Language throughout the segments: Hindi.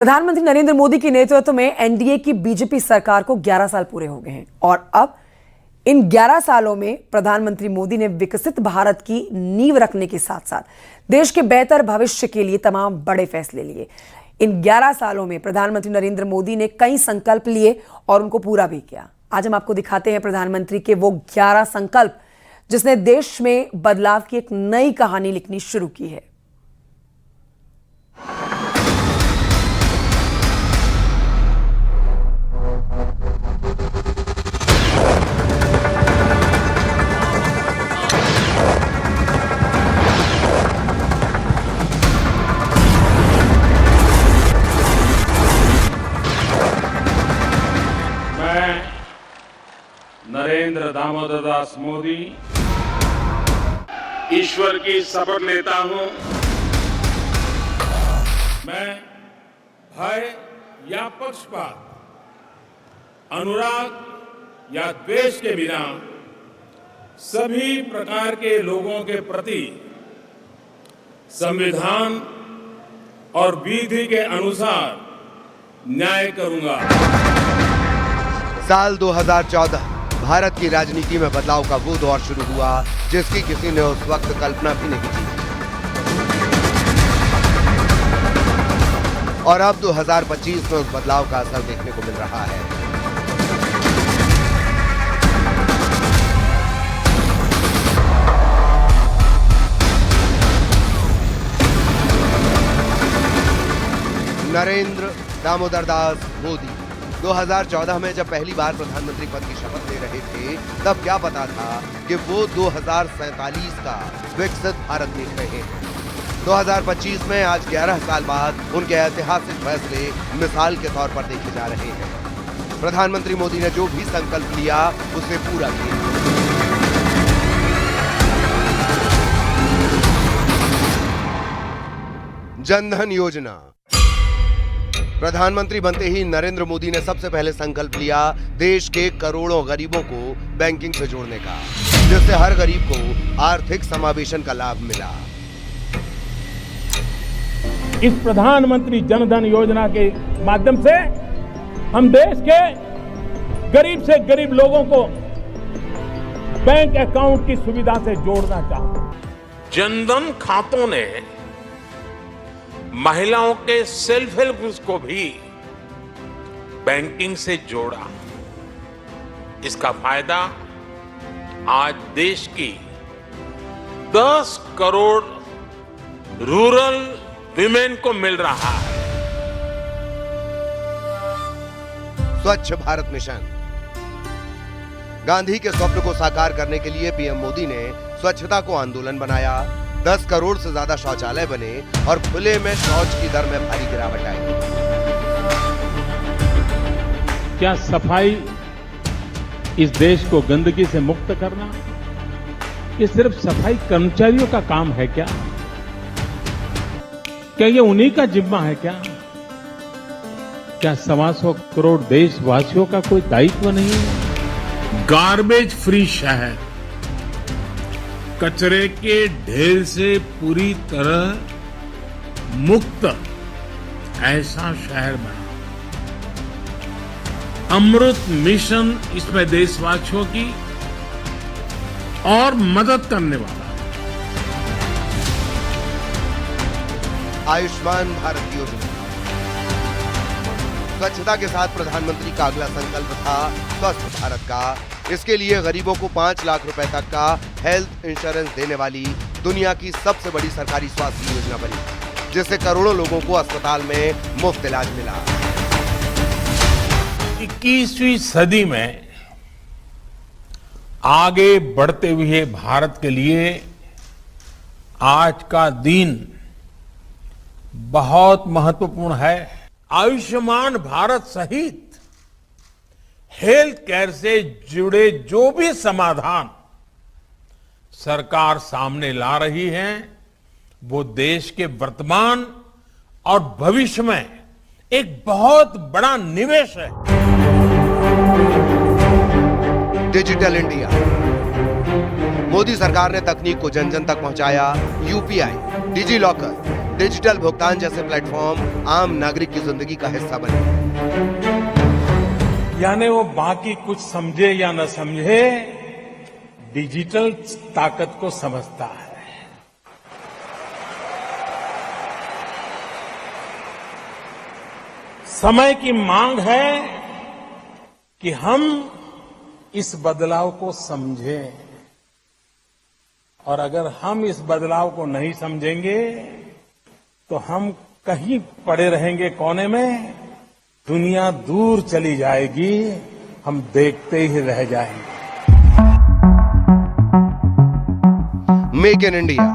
प्रधानमंत्री नरेंद्र मोदी के नेतृत्व में एनडीए की बीजेपी सरकार को 11 साल पूरे हो गए हैं और अब इन 11 सालों में प्रधानमंत्री मोदी ने विकसित भारत की नींव रखने के साथ साथ देश के बेहतर भविष्य के लिए तमाम बड़े फैसले लिए। इन 11 सालों में प्रधानमंत्री नरेंद्र मोदी ने कई संकल्प लिए और उनको पूरा भी किया। आज हम आपको दिखाते हैं प्रधानमंत्री के वो 11 संकल्प जिसने देश में बदलाव की एक नई कहानी लिखनी शुरू की है। नरेंद्र दामोदर दास मोदी ईश्वर की शपथ लेता हूं, मैं भय या पक्षपात, अनुराग या द्वेष के बिना सभी प्रकार के लोगों के प्रति संविधान और विधि के अनुसार न्याय करूंगा। साल 2014 भारत की राजनीति में बदलाव का वो दौर शुरू हुआ जिसकी किसी ने उस वक्त कल्पना भी नहीं की और अब 2025 में उस बदलाव का असर देखने को मिल रहा है। नरेंद्र दामोदर दास मोदी 2014 में जब पहली बार प्रधानमंत्री पद की शपथ ले रहे थे तब क्या पता था कि वो 2047 का विकसित भारत देख रहे हैं। 2025 में आज 11 साल बाद उनके ऐतिहासिक फैसले मिसाल के तौर पर देखे जा रहे हैं। प्रधानमंत्री मोदी ने जो भी संकल्प लिया उसे पूरा किया। जनधन योजना। प्रधानमंत्री बनते ही नरेंद्र मोदी ने सबसे पहले संकल्प लिया देश के करोड़ों गरीबों को बैंकिंग से जोड़ने का, जिससे हर गरीब को आर्थिक समावेशन का लाभ मिला। इस प्रधानमंत्री जनधन योजना के माध्यम से हम देश के गरीब से गरीब लोगों को बैंक अकाउंट की सुविधा से जोड़ना चाहते हैं। जनधन खातों ने महिलाओं के सेल्फ हेल्प ग्रुप्स को भी बैंकिंग से जोड़ा। इसका फायदा आज देश की 10 करोड़ रूरल विमेन को मिल रहा है। स्वच्छ भारत मिशन। गांधी के स्वप्न को साकार करने के लिए पीएम मोदी ने स्वच्छता को आंदोलन बनाया। 10 करोड़ से ज्यादा शौचालय बने और खुले में शौच की दर में भारी गिरावट आई। क्या सफाई इस देश को गंदगी से मुक्त करना ये सिर्फ सफाई कर्मचारियों का काम है क्या ये उन्हीं का जिम्मा है क्या 125 करोड़ देशवासियों का कोई दायित्व नहीं है? गार्बेज फ्री शहर, कचरे के ढेर से पूरी तरह मुक्त ऐसा शहर बना। अमृत मिशन इसमें देशवासियों की और मदद करने वाला है। आयुष्मान भारत योजना। स्वच्छता के साथ प्रधानमंत्री का अगला संकल्प था स्वस्थ भारत का। इसके लिए गरीबों को 5 लाख रुपए तक का हेल्थ इंश्योरेंस देने वाली दुनिया की सबसे बड़ी सरकारी स्वास्थ्य योजना बनी, जिससे करोड़ों लोगों को अस्पताल में मुफ्त इलाज मिला। 21वीं सदी में आगे बढ़ते हुए भारत के लिए आज का दिन बहुत महत्वपूर्ण है। आयुष्मान भारत सहित हेल्थ केयर से जुड़े जो भी समाधान सरकार सामने ला रही है वो देश के वर्तमान और भविष्य में एक बहुत बड़ा निवेश है। Digital India. मोदी सरकार ने तकनीक को जन जन तक पहुंचाया। यूपीआई, डिजी लॉकर, डिजिटल भुगतान जैसे प्लेटफॉर्म आम नागरिक की जिंदगी का हिस्सा बने। यानी वो बाकी कुछ समझे या न समझे, डिजिटल ताकत को समझता है। समय की मांग है कि हम इस बदलाव को समझें, और अगर हम इस बदलाव को नहीं समझेंगे तो हम कहीं पड़े रहेंगे कोने में, दुनिया दूर चली जाएगी, हम देखते ही रह जाएंगे। Make in India.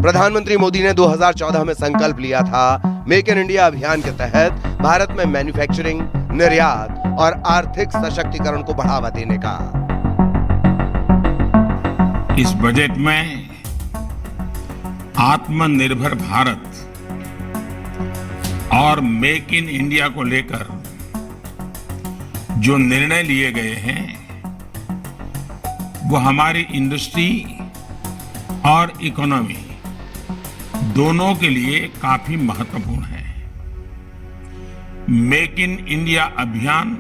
प्रधानमंत्री मोदी ने 2014 में संकल्प लिया था, मेक इन इंडिया अभियान के तहत भारत में मैन्युफैक्चरिंग, निर्यात और आर्थिक सशक्तिकरण को बढ़ावा देने का। इस बजट में आत्मनिर्भर भारत और मेक इन इंडिया को लेकर जो निर्णय लिए गए हैं वो हमारी इंडस्ट्री और इकोनॉमी दोनों के लिए काफी महत्वपूर्ण है। मेक इन इंडिया अभियान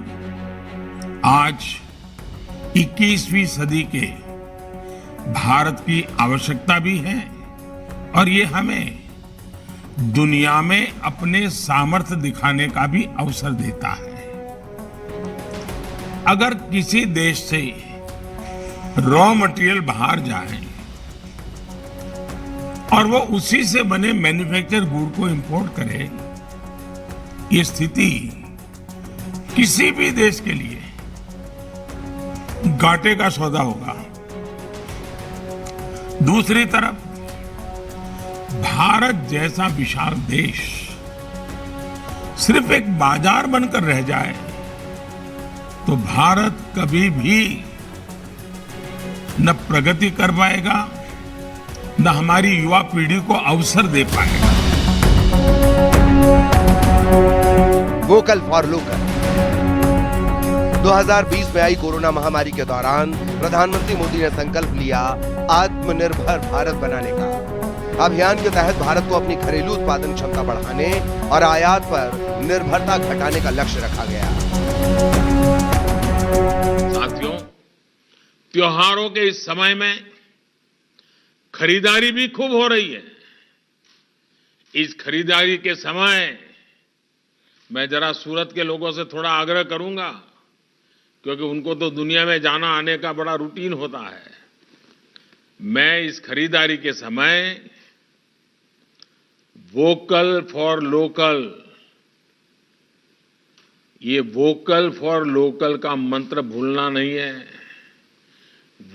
आज 21वीं सदी के भारत की आवश्यकता भी है, और ये हमें दुनिया में अपने सामर्थ्य दिखाने का भी अवसर देता है। अगर किसी देश से रॉ मटेरियल बाहर जाए और वो उसी से बने मैन्युफैक्चर गुड को इंपोर्ट करे, ये स्थिति किसी भी देश के लिए घाटे का सौदा होगा। दूसरी तरफ भारत जैसा विशाल देश सिर्फ एक बाजार बनकर रह जाए तो भारत कभी भी न प्रगति कर पाएगा, न हमारी युवा पीढ़ी को अवसर दे पाएगा। Vocal for local. 2020 में आई कोरोना महामारी के दौरान प्रधानमंत्री मोदी ने संकल्प लिया आत्मनिर्भर भारत बनाने का। अभियान के तहत भारत को अपनी घरेलू उत्पादन क्षमता बढ़ाने और आयात पर निर्भरता घटाने का लक्ष्य रखा गया। साथियों, त्योहारों के इस समय में खरीदारी भी खूब हो रही है। इस खरीदारी के समय मैं जरा सूरत के लोगों से थोड़ा आग्रह करूंगा, क्योंकि उनको तो दुनिया में जाना आने का बड़ा रूटीन होता है। मैं इस खरीदारी के समय वोकल फॉर लोकल, ये वोकल फॉर लोकल का मंत्र भूलना नहीं है।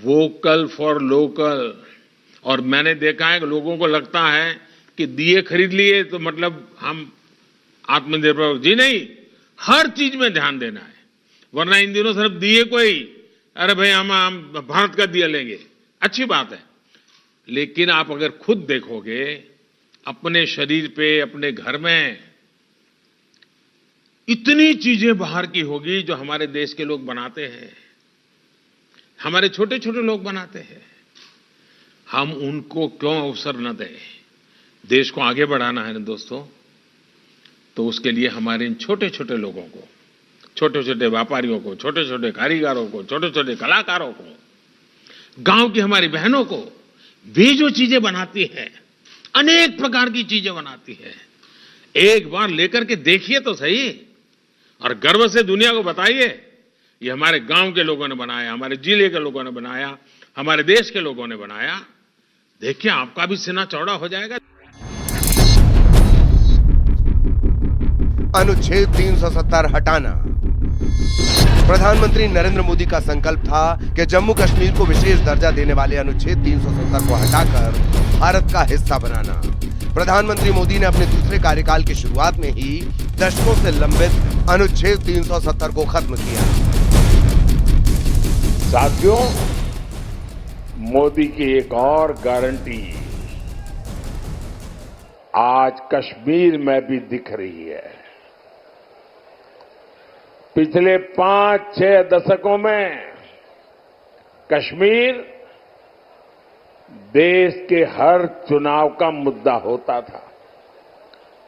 Vocal for local. और मैंने देखा है कि लोगों को लगता है कि दिए खरीद लिए तो मतलब हम आत्मनिर्भर, जी नहीं, हर चीज में ध्यान देना है। वरना इन दिनों सिर्फ दिए को ही, अरे भाई हम भारत का दिया लेंगे, अच्छी बात है, लेकिन आप अगर खुद देखोगे अपने शरीर पे, अपने घर में इतनी चीजें बाहर की होगी जो हमारे देश के लोग बनाते हैं, हमारे छोटे छोटे लोग बनाते हैं। हम उनको क्यों अवसर न दें? देश को आगे बढ़ाना है ना दोस्तों, तो उसके लिए हमारे इन छोटे छोटे लोगों को, छोटे छोटे व्यापारियों को, छोटे छोटे कारीगरों को, छोटे छोटे कलाकारों को, गांव की हमारी बहनों को, वे जो चीजें बनाती है, अनेक प्रकार की चीजें बनाती है, एक बार लेकर के देखिए तो सही, और गर्व से दुनिया को बताइए ये हमारे गांव के लोगों ने बनाया, हमारे जिले के लोगों ने बनाया, हमारे देश के लोगों ने बनाया। देखिए आपका भी सीना चौड़ा हो जाएगा। अनुच्छेद 370 हटाना। प्रधानमंत्री नरेंद्र मोदी का संकल्प था कि जम्मू कश्मीर को विशेष दर्जा देने वाले अनुच्छेद 370 को हटाकर भारत का हिस्सा बनाना। प्रधानमंत्री मोदी ने अपने दूसरे कार्यकाल की शुरुआत में ही दशकों से लंबित अनुच्छेद 370 को खत्म किया। साथियों, मोदी की एक और गारंटी आज कश्मीर में भी दिख रही है। पिछले 5-6 दशकों में कश्मीर देश के हर चुनाव का मुद्दा होता था।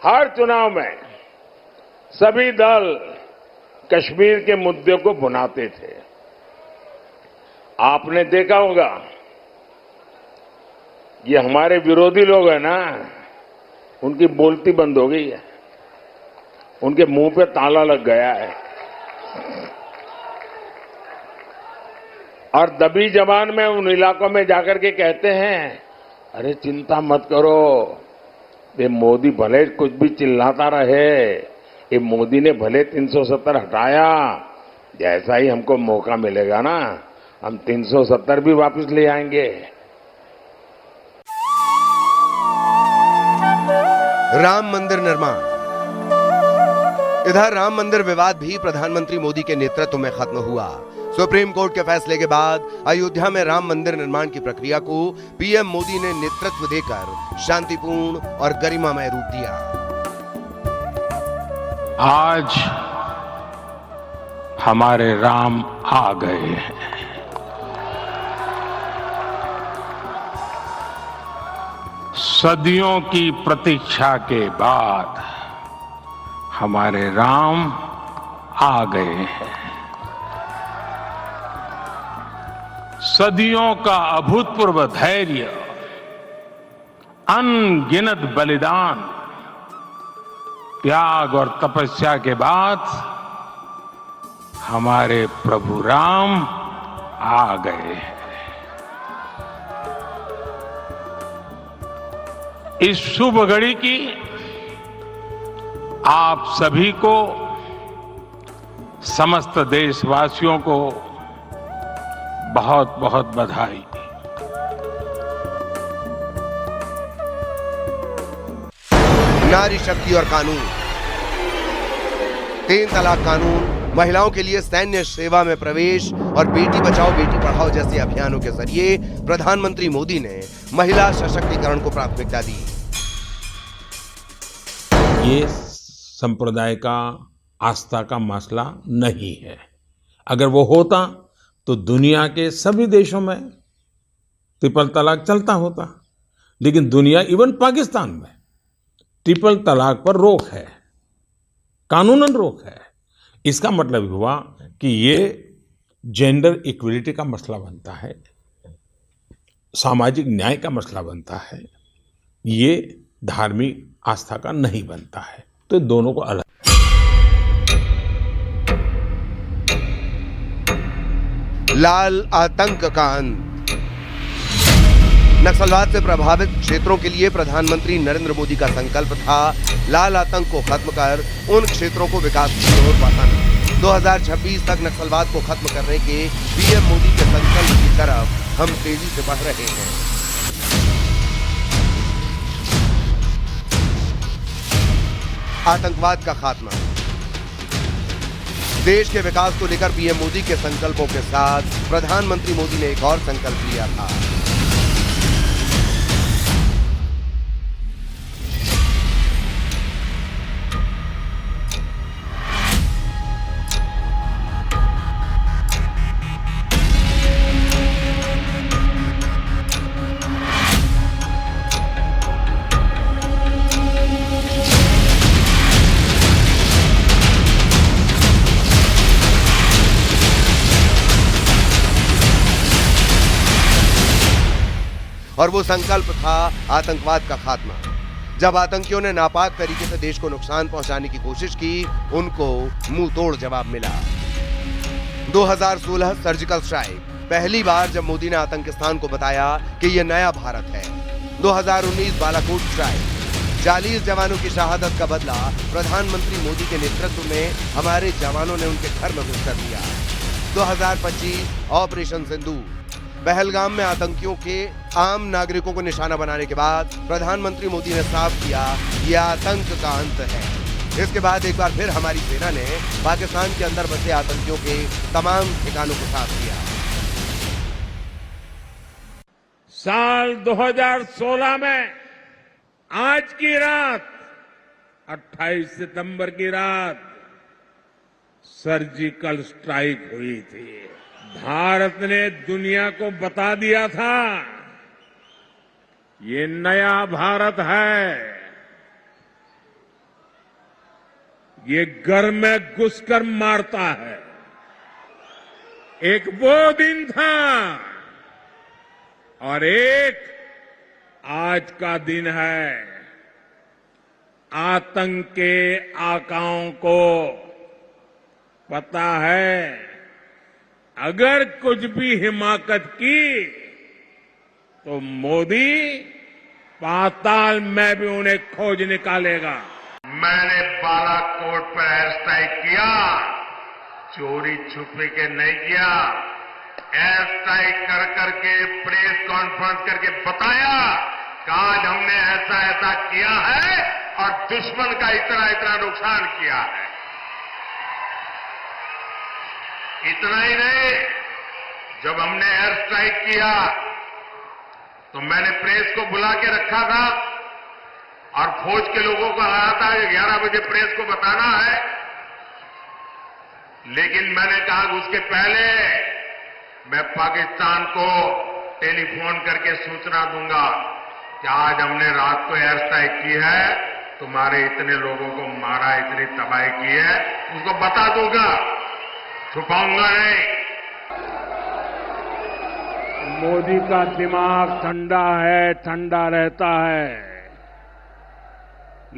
हर चुनाव में सभी दल कश्मीर के मुद्दे को भुनाते थे। आपने देखा होगा, ये हमारे विरोधी लोग हैं ना, उनकी बोलती बंद हो गई है, उनके मुंह पे ताला लग गया है और दबी जबान में उन इलाकों में जाकर के कहते हैं, अरे चिंता मत करो, ये मोदी भले कुछ भी चिल्लाता रहे, ये मोदी ने भले 370 हटाया, जैसा ही हमको मौका मिलेगा ना हम 370 भी वापस ले आएंगे। राम मंदिर निर्माण। इधर राम मंदिर विवाद भी प्रधानमंत्री मोदी के नेतृत्व में खत्म हुआ। सुप्रीम कोर्ट के फैसले के बाद अयोध्या में राम मंदिर निर्माण की प्रक्रिया को पीएम मोदी ने नेतृत्व देकर शांतिपूर्ण और गरिमामय रूप दिया। आज हमारे राम आ गए हैं। सदियों की प्रतीक्षा के बाद हमारे राम आ गए हैं। सदियों का अभूतपूर्व धैर्य, अनगिनत बलिदान, त्याग और तपस्या के बाद हमारे प्रभु राम आ गए हैं। इस शुभ घड़ी की आप सभी को, समस्त देशवासियों को बहुत बहुत बधाई। नारी शक्ति और कानून। 3 तलाक कानून, महिलाओं के लिए सैन्य सेवा में प्रवेश और बेटी बचाओ बेटी पढ़ाओ जैसे अभियानों के जरिए प्रधानमंत्री मोदी ने महिला सशक्तिकरण को प्राथमिकता दी। ये संप्रदाय का, आस्था का मसला नहीं है। अगर वो होता तो दुनिया के सभी देशों में ट्रिपल तलाक चलता होता, लेकिन दुनिया, इवन पाकिस्तान में ट्रिपल तलाक पर रोक है, कानूनन रोक है। इसका मतलब हुआ कि ये जेंडर इक्वलिटी का मसला बनता है, सामाजिक न्याय का मसला बनता है, ये धार्मिक आस्था का नहीं बनता है। तो दोनों को अलग। लाल आतंक का अंत। नक्सलवाद से प्रभावित क्षेत्रों के लिए प्रधानमंत्री नरेंद्र मोदी का संकल्प था लाल आतंक को खत्म कर उन क्षेत्रों को विकास की ओर बढ़ाना। 2026 तक नक्सलवाद को खत्म करने के पीएम मोदी के संकल्प की तरफ हम तेजी से बढ़ रहे हैं। आतंकवाद का खात्मा। देश के विकास को लेकर पीएम मोदी के संकल्पों के साथ प्रधानमंत्री मोदी ने एक और संकल्प लिया था। और वो संकल्प था आतंकवाद का खात्मा। जब आतंकियों ने नापाक तरीके से देश को नुकसान पहुंचाने की कोशिश की, उनको मुंह तोड़ जवाब मिला। 2016 सर्जिकल स्ट्राइक, पहली बार जब मोदी ने आतंकिस्तान को बताया कि यह नया भारत है। 2019 बालाकोट स्ट्राइक, 40 जवानों की शहादत का बदला प्रधानमंत्री मोदी के नेतृत्व में हमारे जवानों ने उनके घर में घुस कर दिया। 2025 ऑपरेशन सिंदूर, पहलगाम में आतंकियों के आम नागरिकों को निशाना बनाने के बाद प्रधानमंत्री मोदी ने साफ किया यह आतंक का अंत है। इसके बाद एक बार फिर हमारी सेना ने पाकिस्तान के अंदर बसे आतंकियों के तमाम ठिकानों को साफ किया। साल 2016 में आज की रात, 28 सितंबर की रात, सर्जिकल स्ट्राइक हुई थी। भारत ने दुनिया को बता दिया था ये नया भारत है। ये घर में घुसकर मारता है। एक वो दिन था और एक आज का दिन है। आतंक के आकाओं को पता है, अगर कुछ भी हिमाकत की तो मोदी पाताल में भी उन्हें खोज निकालेगा। मैंने बालाकोट पर एयर स्ट्राइक किया, चोरी छुपे के नहीं किया। एयर स्ट्राइक कर करके प्रेस कॉन्फ्रेंस करके बताया कि आज हमने ऐसा ऐसा किया है और दुश्मन का इतना इतना नुकसान किया है। इतना ही नहीं, जब हमने एयर स्ट्राइक किया तो मैंने प्रेस को बुला के रखा था और फौज के लोगों को कहा था कि 11 बजे प्रेस को बताना है। लेकिन मैंने कहा कि उसके पहले मैं पाकिस्तान को टेलीफोन करके सूचना दूंगा कि आज हमने रात को एयर स्ट्राइक की है, तुम्हारे इतने लोगों को मारा, इतनी तबाही की है, उसको बता दूंगा, छुपाऊंगा नहीं। मोदी का दिमाग ठंडा है, ठंडा रहता है,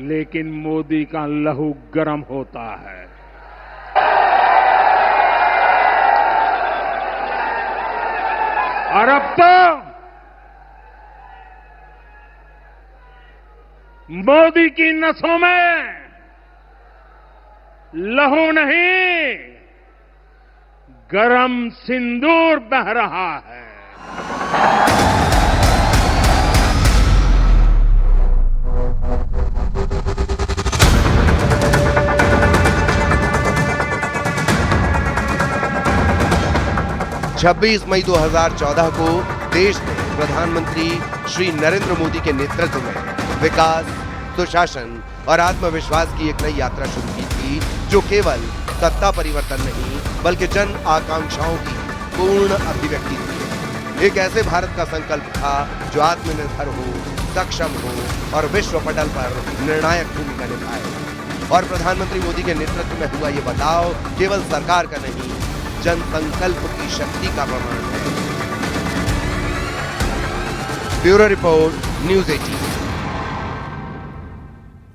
लेकिन मोदी का लहू गर्म होता है। और अब तो मोदी की नसों में लहू नहीं, गरम सिंदूर बह रहा है। 26 मई 2014 को देश ने प्रधानमंत्री श्री नरेंद्र मोदी के नेतृत्व में विकास, सुशासन और आत्मविश्वास की एक नई यात्रा शुरू की थी, जो केवल सत्ता परिवर्तन नहीं बल्कि जन आकांक्षाओं की पूर्ण अभिव्यक्ति थी। एक ऐसे भारत का संकल्प था जो आत्मनिर्भर हो, सक्षम हो और विश्व पटल पर निर्णायक भूमिका निभाए। और प्रधानमंत्री मोदी के नेतृत्व में हुआ ये बदलाव केवल सरकार का नहीं, जन संकल्प की शक्ति का प्रमाण है। Bureau report, news 18।